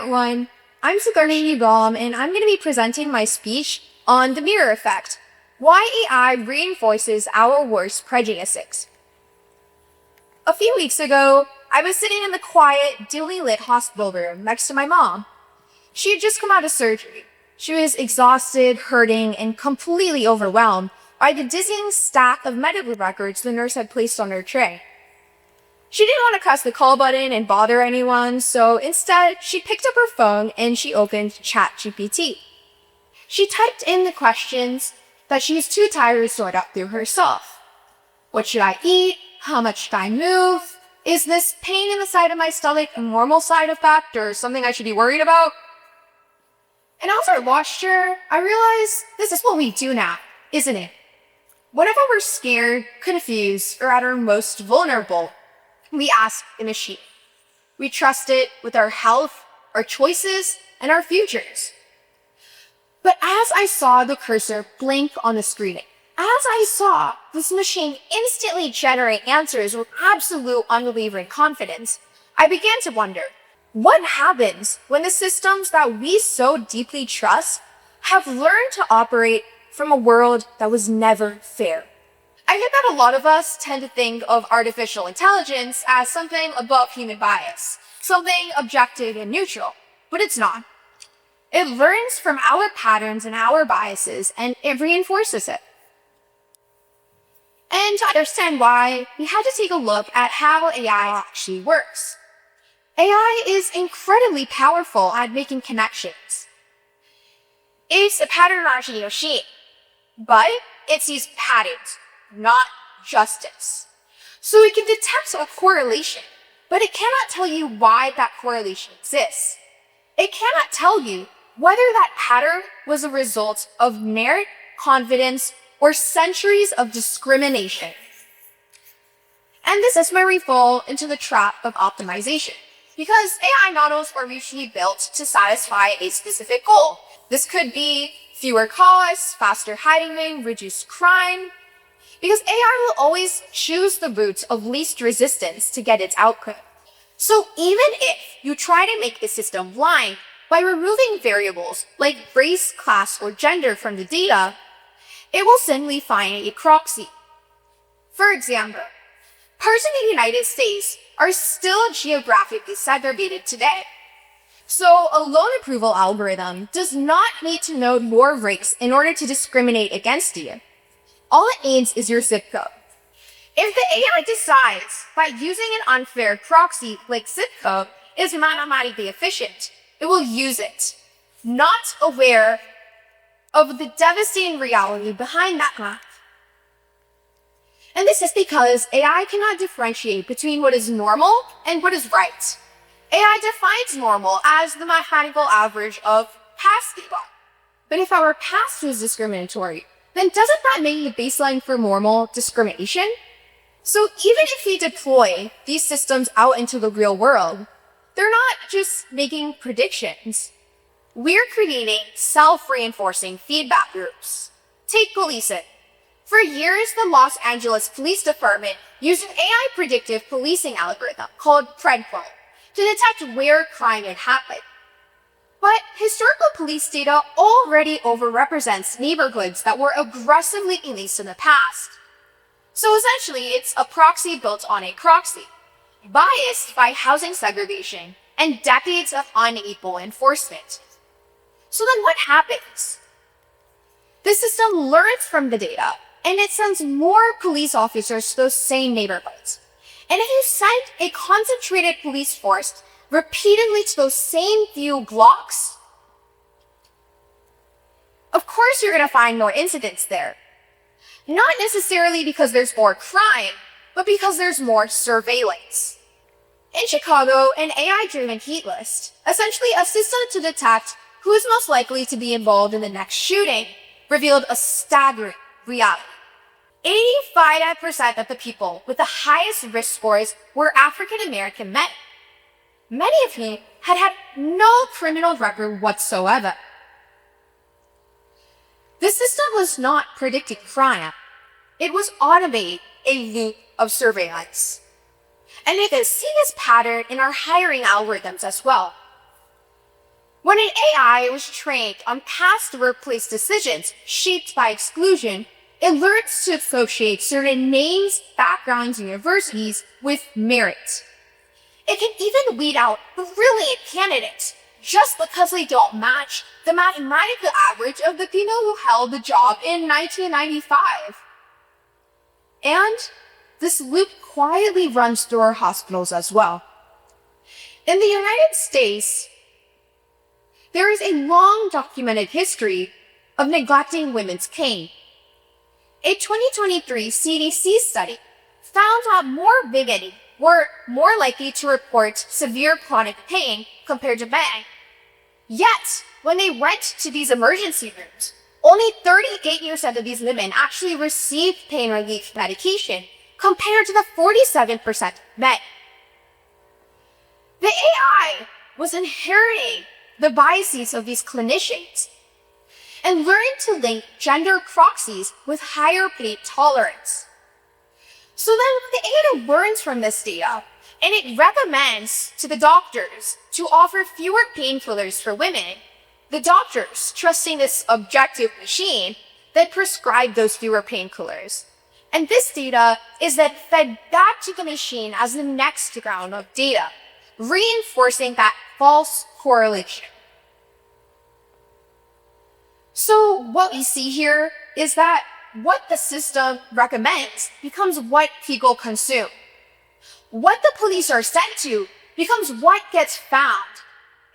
everyone. I'm Sudharshini and I'm going to be presenting my speech on the mirror effect, why AI reinforces our worst prejudices. A few weeks ago, I was sitting in the quiet, dimly lit hospital room next to my mom. She had just come out of surgery. She was exhausted, hurting, and completely overwhelmed by the dizzying stack of medical records the nurse had placed on her tray. She didn't want to press the call button and bother anyone, so instead, she picked up her phone and she opened ChatGPT. She typed in the questions that she was too tired to sort out through herself. What should I eat? How much should I move? Is this pain in the side of my stomach a normal side effect or something I should be worried about? And as I watched her, I realized this is what we do now, isn't it? Whenever we're scared, confused, or at our most vulnerable, we ask the machine. We trust it with our health, our choices, and our futures. But as I saw the cursor blink on the screen, as I saw this machine instantly generate answers with absolute unwavering confidence, I began to wonder, what happens when the systems that we so deeply trust have learned to operate from a world that was never fair? I think that a lot of us tend to think of artificial intelligence as something above human bias, something objective and neutral, but it's not. It learns from our patterns and our biases, and it reinforces it. And to understand why, we had to take a look at how AI actually works. AI is incredibly powerful at making connections. It's a pattern matching machine, but it sees patterns, not justice. So it can detect a correlation, but it cannot tell you why that correlation exists. It cannot tell you whether that pattern was a result of merit, confidence, or centuries of discrimination. And this is where we fall into the trap of optimization, because AI models were usually built to satisfy a specific goal. This could be fewer costs, faster hiring, reduced crime, because AI will always choose the route of least resistance to get its output. So even if you try to make the system blind by removing variables like race, class, or gender from the data, it will simply find a proxy. For example, persons in the United States are still geographically segregated today. So a loan approval algorithm does not need to know your race in order to discriminate against you. All it needs is your zip code. If the AI decides that using an unfair proxy like zip code is mathematically efficient, it will use it, not aware of the devastating reality behind that math. And this is because AI cannot differentiate between what is normal and what is right. AI defines normal as the mathematical average of past data. But if our past was discriminatory, then doesn't that make the baseline for normal discrimination? So even if we deploy these systems out into the real world, they're not just making predictions. We're creating self-reinforcing feedback loops. Take policing. For years, the Los Angeles Police Department used an AI predictive policing algorithm called Prejudices to detect where crime had happened. But historical police data already overrepresents neighborhoods that were aggressively policed in the past. So essentially, it's a proxy built on a proxy, biased by housing segregation and decades of unequal enforcement. So then what happens? The system learns from the data, and it sends more police officers to those same neighborhoods. And if you send a concentrated police force repeatedly to those same few blocks, of course you're going to find more incidents there. Not necessarily because there's more crime, but because there's more surveillance. In Chicago, an AI-driven heat list, essentially a system to detect who is most likely to be involved in the next shooting, revealed a staggering reality. 85% of the people with the highest risk scores were African American men, many of whom had had no criminal record whatsoever. The system was not predicting crime. It was automating a loop of surveillance. And you can see this pattern in our hiring algorithms as well. When an AI was trained on past workplace decisions shaped by exclusion, it learns to associate certain names, backgrounds, and universities with merit. It can even weed out brilliant candidates just because they don't match the mathematical average of the people who held the job in 1995. And this loop quietly runs through our hospitals as well. In the United States, there is a long documented history of neglecting women's pain. A 2023 CDC study found that more women were more likely to report severe chronic pain compared to men. Yet, when they went to these emergency rooms, only 38% of these women actually received pain relief medication compared to the 47% men. The AI was inheriting the biases of these clinicians and learned to link gender proxies with higher pain tolerance. So then the AI learns from this data, and it recommends to the doctors to offer fewer painkillers for women. The doctors, trusting this objective machine, then prescribe those fewer painkillers. And this data is then fed back to the machine as the next round of data, reinforcing that false correlation. So what we see here is that what the system recommends becomes what people consume. What the police are sent to becomes what gets found,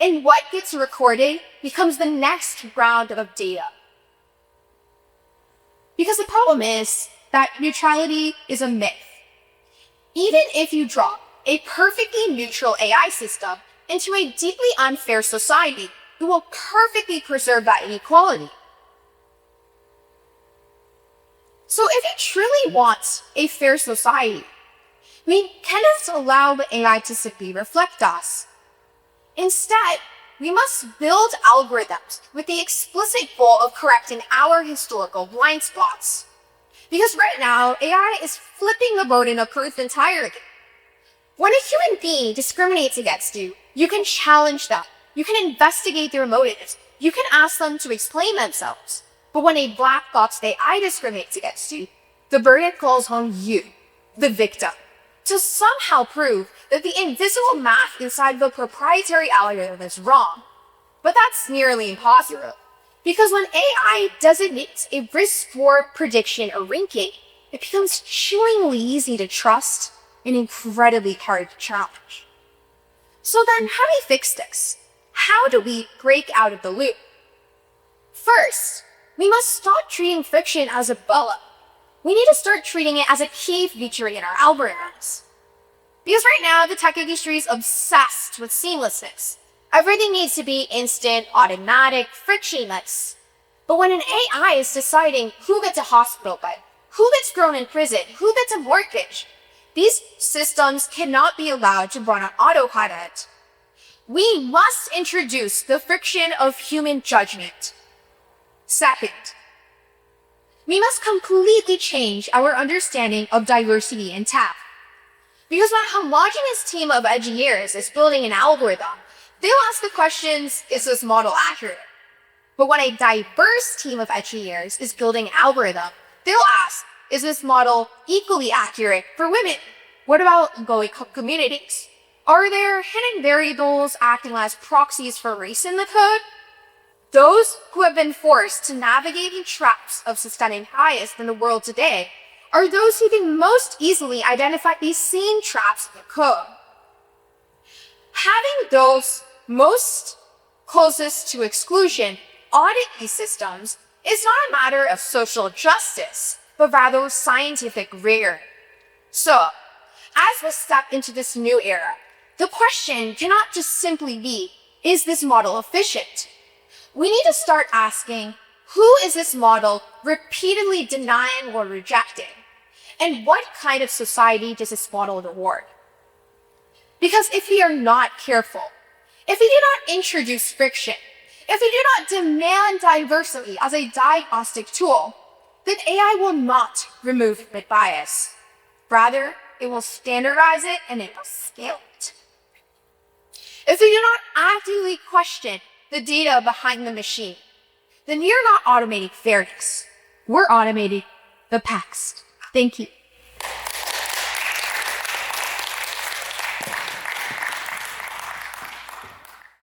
and what gets recorded becomes the next round of data. Because the problem is that neutrality is a myth. Even if you drop a perfectly neutral AI system into a deeply unfair society, it will perfectly preserve that inequality. So if you truly want a fair society, we cannot allow the AI to simply reflect us. Instead, we must build algorithms with the explicit goal of correcting our historical blind spots. Because right now, AI is flipping the burden of proof entirely. When a human being discriminates against you, you can challenge them. You can investigate their motives. You can ask them to explain themselves. But when a black box AI discriminates against you, the burden falls on you, the victim, to somehow prove that the invisible math inside the proprietary algorithm is wrong. But that's nearly impossible, because when AI designates a risk score, prediction, or ranking, it becomes chillingly easy to trust and incredibly hard to challenge. So then, how do we fix this? How do we break out of the loop? First, we must stop treating fiction as a bug. We need to start treating it as a key feature in our algorithms. Because right now, the tech industry is obsessed with seamlessness. Everything needs to be instant, automatic, frictionless. But when an AI is deciding who gets a hospital bed, who gets thrown in prison, who gets a mortgage, these systems cannot be allowed to run on autopilot. We must introduce the friction of human judgment. Second, we must completely change our understanding of diversity in tech. Because when a homogeneous team of engineers is building an algorithm, they'll ask the questions, is this model accurate? But when a diverse team of engineers is building an algorithm, they'll ask, is this model equally accurate for women? What about low income communities? Are there hidden variables acting as proxies for race in the code? Those who have been forced to navigate the traps of systemic bias in the world today are those who can most easily identify these same traps in the code. Having those most closest to exclusion audit these systems is not a matter of social justice, but rather scientific rigor. So, as we step into this new era, the question cannot just simply be, is this model efficient? We need to start asking, who is this model repeatedly denying or rejecting? And what kind of society does this model reward? Because if we are not careful, if we do not introduce friction, if we do not demand diversity as a diagnostic tool, then AI will not remove human bias. Rather, it will standardize it and it will scale it. If we do not actively question the data behind the machine, then you're not automating fairness. We're automating the past. Thank you.